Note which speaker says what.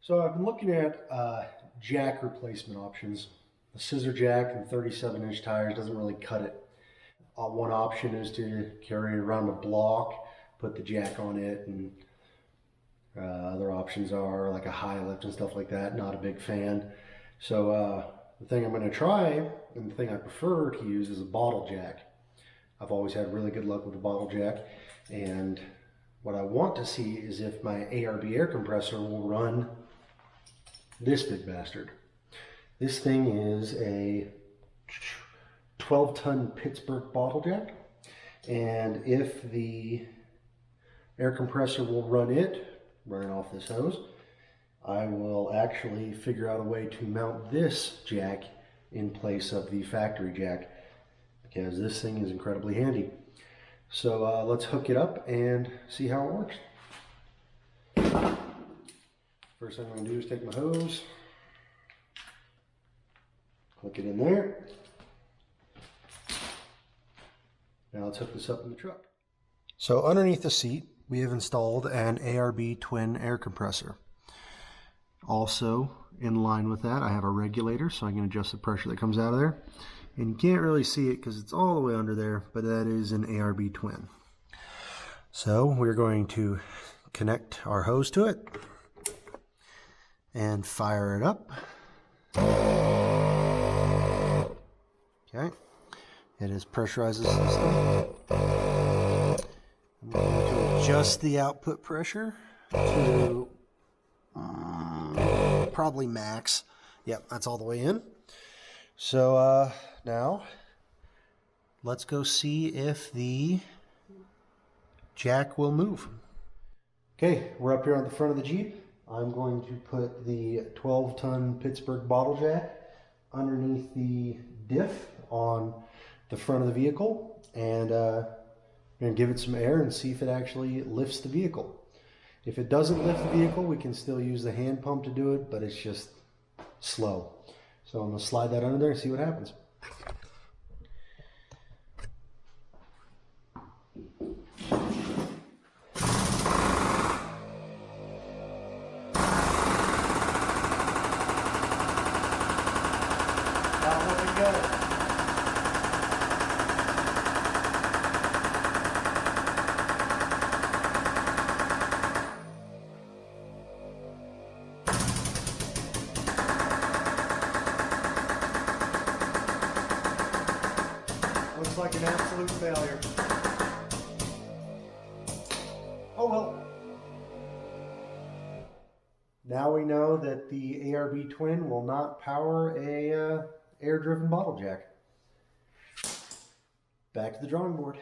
Speaker 1: So I've been looking at jack replacement options. The scissor jack and 37-inch tires doesn't really cut it. One option is to carry it around a block, put the jack on it, and other options are like a high lift and stuff like that. Not a big fan. So the thing I'm going to try, and the thing I prefer to use, is a bottle jack. I've always had really good luck with the bottle jack, and what I want to see is if my ARB air compressor will run this big bastard. This thing is a 12-ton Pittsburgh bottle jack, and if the air compressor will run it, running off this hose, I will actually figure out a way to mount this jack in place of the factory jack, because this thing is incredibly handy. So let's hook it up and see how it works. First thing I'm going to do is take my hose, click it in there. Now let's hook this up in the truck. So underneath the seat, we have installed an ARB twin air compressor. Also, in line with that, I have a regulator, so I can adjust the pressure that comes out of there. And you can't really see it because it's all the way under there, but that is an ARB twin. So we're going to connect our hose to it and fire it up. Okay, it has pressurized the system. I'm going to adjust the output pressure to probably max. Yep, that's all the way in. So now let's go see if the jack will move. Okay, we're up here on the front of the Jeep. I'm going to put the 12-ton Pittsburgh bottle jack underneath the diff on the front of the vehicle, and I'm going to give it some air and see if it actually lifts the vehicle. If it doesn't lift the vehicle, we can still use the hand pump to do it, but it's just slow. So I'm going to slide that under there and see what happens. Not looking good. Looks like an absolute failure. Oh well. Now we know that the ARB twin will not power a air-driven bottle jack. Back to the drawing board.